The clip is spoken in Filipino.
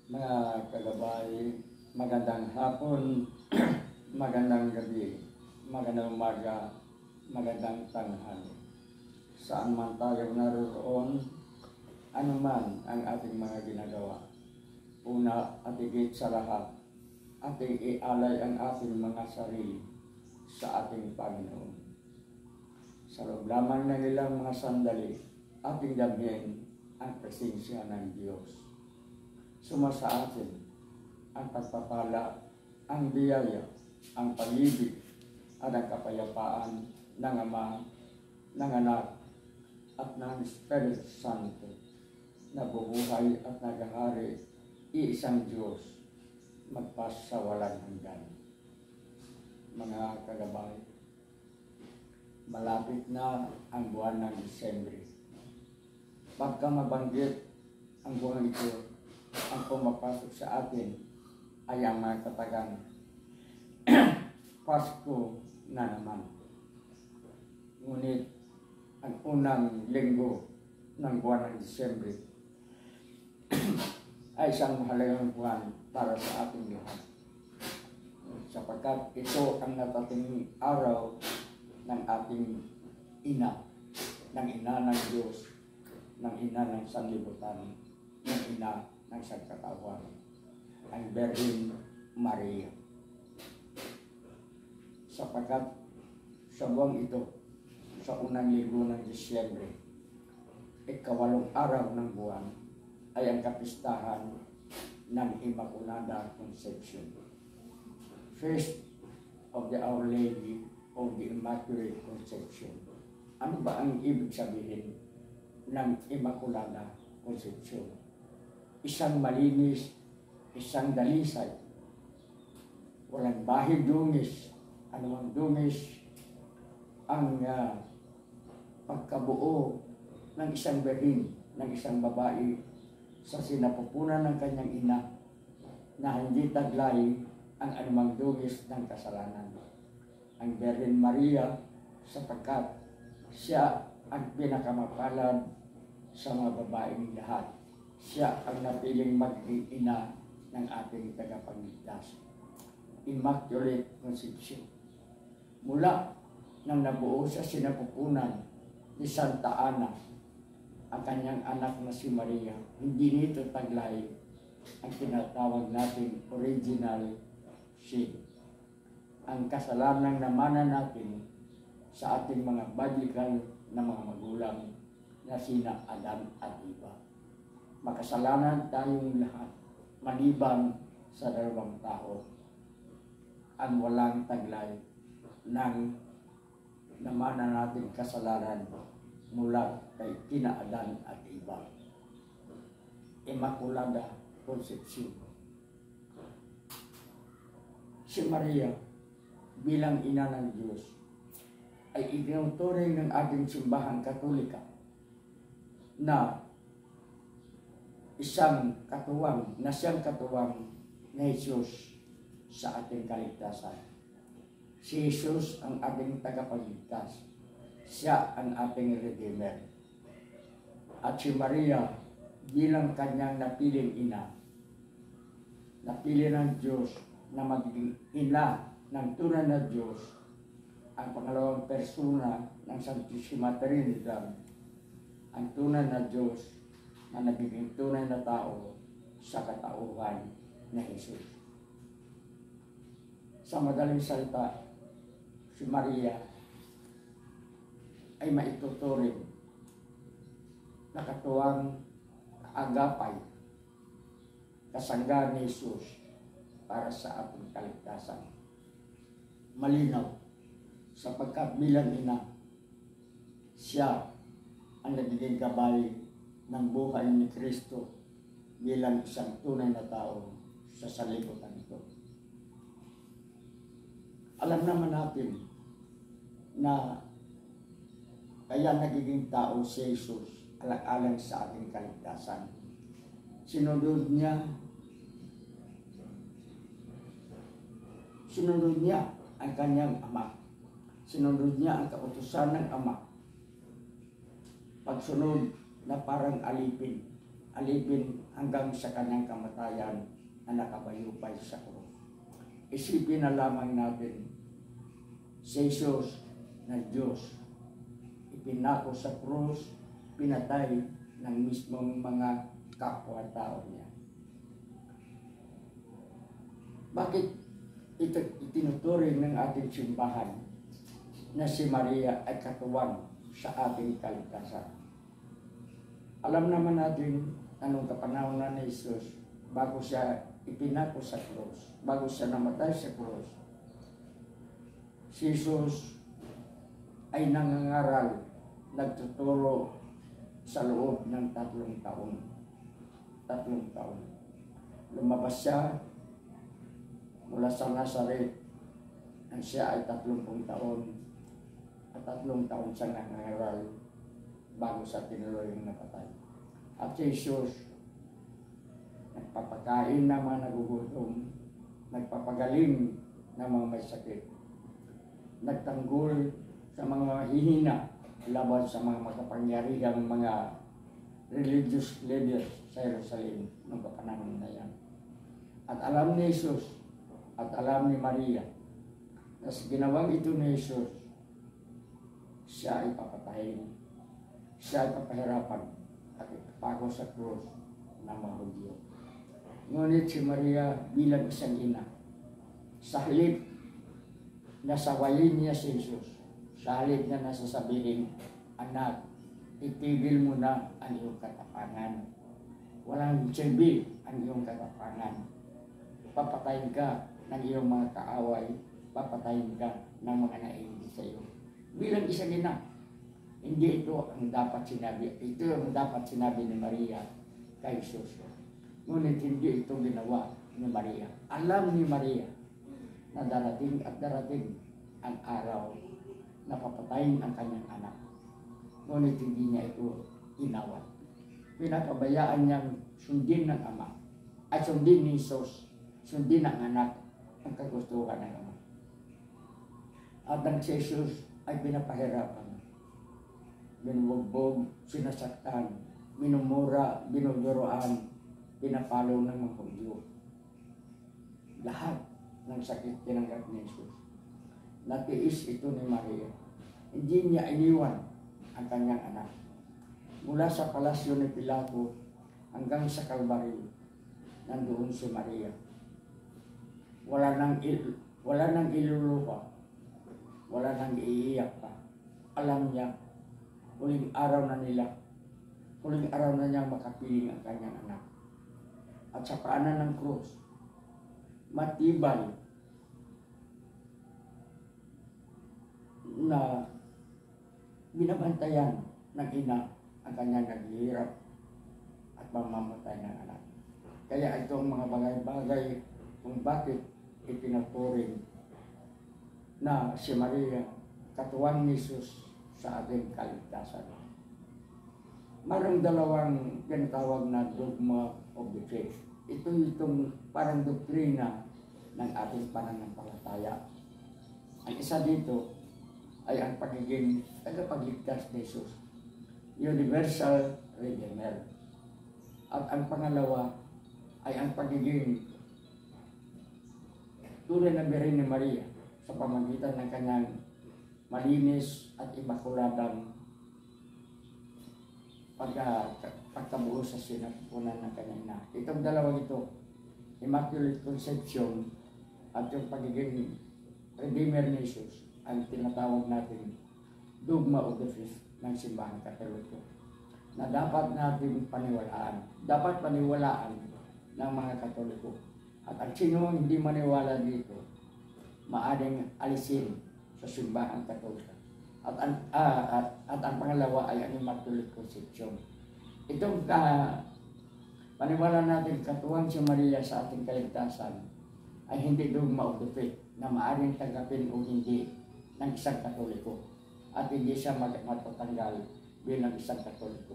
Mga kagabay, magandang hapon, magandang gabi, magandang umaga, magandang tanghali. Saan man tayo naroon, anuman ang ating mga ginagawa. Una at higit sa lahat, ating ialay ang ating mga sarili sa ating Panginoon. Sa loob lamang ng ilang mga sandali, ating damhin ang presensya ng Diyos. Sumasa atin ang pagpapala, ang biyaya, ang pag-ibig at ang kapayapaan ng Ama, ng Anak at ng Espiritu Santo na bubuhay at naghahari, iisang Diyos, magpas sa walang hanggan. Mga kagabay, malapit na ang buwan ng Disyembre. Pagka mabanggit ang buwan ito, ang pumapasok sa atin ay ang mga katagang Pasko na naman. Ngunit ang unang linggo ng buwan ng Disyembre ay isang mahalagang buwan para sa ating lahat. Sapagkat ito ang natating araw ng ating ina, ng ina ng Diyos, ng ina ng sanlibutan, ng ina ng sangkatawan, ang Birhen Maria. Sapagkat sa buwang ito, sa unang linggo ng Disyembre, ikawalong araw ng buwan, ay ang kapistahan ng Immaculada Conception. First of the Our Lady of the Immaculate Conception. Ano ba ang ibig sabihin ng Immaculada Conception? Isang malinis, isang dalisay, walang bahid dungis, anumang dungis, ang pagkabuo ng isang birhen, ng isang babae sa sinapupunan ng kanyang ina na hindi taglay ang anumang dungis ng kasalanan. Ang Birhen Maria, sapagkat siya ang pinakamapalad sa mga babaeng lahat. Siya ang napiling maging ina ng ating tagapagligtas. Immaculate Conception. Mula nang nabuo sa sinapupunan ni Santa Ana, ang kanyang anak na si Maria, hindi nito taglay ang tinatawag natin original sin. Ang kasalanang namanan natin sa ating mga biblical na mga magulang na sina Adan at Eva. Makasalanan tayong lahat, maliban sa dalawang tao, ang walang taglay ng namanan natin kasalanan mula kay kina Adan at Eva. Immaculada Conception. Si Maria, bilang ina ng Diyos, ay itinuturing ng ating simbahang Katolika na siyang katuwang na Jesus sa ating kaligtasan. Si Jesus ang ating tagapagligtas. Siya ang ating Redeemer. At si Maria, bilang kanyang napiling ina, napili ng Diyos na magiging ina ng tunay na Diyos, ang pangalawang persona ng Santissima Trinidad, ang tunay na Diyos na nagiging tunay na tao sa katauhan na Jesus. Sa madaling salita, si Maria ay maituturing na katuwang agapay, kasangga ni Jesus para sa ating kaligtasan. Malinaw, sapagkat bilang ina, siya ang nagiging gabay ng buhay ni Kristo bilang isang tunay na tao sa sanlibutan ito. Alam naman natin na kaya nagiging tao si Jesus alang-alang sa ating kaligtasan. Sinunod niya ang kanyang ama. Sinunod niya ang kautusan ng ama. Pagsunod na parang alipin hanggang sa kanyang kamatayan na nakabayupay sa krus. Isipin na lamang natin, si Jesus na Diyos, ipinako sa krus, pinatay ng mismong mga kapwa-tao niya. Bakit ito itinuturing ng ating simbahan na si Maria ay katuwang sa ating kaligtasan? Alam naman natin anong kapanahonan ni Jesus bago siya ipinako sa krus, bago siya namatay sa krus. Si Jesus ay nangangaral, nagtuturo sa loob ng 3 taon. 3 taon. Lumabas siya mula sa Nazaret nang siya ay 30 taon at 3 taon siya nangangaral bago sa tinuluyang napatay. At si Jesus nagpapakain ng mga nagugutom, nagpapagaling ng mga may sakit, nagtanggol sa mga hihina laban sa mga makapangyarihang mga religious leaders sa Jerusalem noong kapanahon na yan. At alam ni Jesus at alam ni Maria na sa ginawang ito ni Jesus, siya ay papatayin, siya ay papahirapan at ipapako sa krus ng mga Hudyo. Ngunit si Maria bilang isang ina, sa halip na sawayin niya si Jesus, sa halip na nasasabihin, anak, itigil mo na ang iyong katapangan. Walang silbi ang iyong katapangan. Papatayin ka ng iyong mga kaaway, papatayin ka ng mga naiinggit sa iyo. Bilang isang ina, hindi ito ang dapat sinabi. Ito ang dapat sinabi ni Maria kay Jesus. Ngunit hindi ito ginawa ni Maria. Alam ni Maria na darating at darating ang araw na papatayin ang kanyang anak. Ngunit hindi niya ito inawat. Pinapabayaan niyang sundin ng ama at sundin ni Jesus, sundin ng anak ang kagustuhan ng ama. At ang Jesus ay pinapahirapan, binubugbog, sinasaktan, minumura, binuduroan, pinapalo ng mga Hudyo. Lahat ng sakit tinanggap ni Jesus. Natiis ito ni Maria. Hindi niya iniwan ang kanyang anak. Mula sa palasyo ni Pilato hanggang sa Kalbaryo, nandoon si Maria. Wala nang iluluha, wala nang iiyak pa. Alam niya, huling araw na niyang makapiling ang kanyang anak. At sa paanan ng krus, matibay na binabantayan ng ina ang kanyang naghihirap at mamamatay ng anak. Kaya itong mga bagay-bagay kung bakit itinuturing na si Maria katuwang ni Jesus sa ating kaligtasan. Mayroong dalawang tinatawag na dogma of the faith. Itong parang doktrina ng ating pananampalataya. Ang isa dito ay ang pagiging tagapagligtas ni Jesus, universal redeemer. At ang pangalawa ay ang pagiging tunay na Birhen ni Maria sa pamamagitan ng kanyang malinis at imakuladang pagkabuo sa sinapupunan ng kanyang ina. Itong dalawang ito, Immaculate Conception at yung pagiging Redeemer ni Jesus, ang tinatawag natin dogma of the faith ng simbahan Katoliko na dapat natin paniwalaan. Dapat paniwalaan ng mga Katoliko. At ang sino hindi maniwala dito, maaaring alisin sa simbahan Katolika. At ang pangalawa ay ang Immaculate Conception. Itong paniwala natin katuwang si Maria sa ating kaligtasan ay hindi dogma of the faith na maaaring tanggapin o hindi ng isang Katoliko at hindi siya matatanggal bilang isang Katoliko.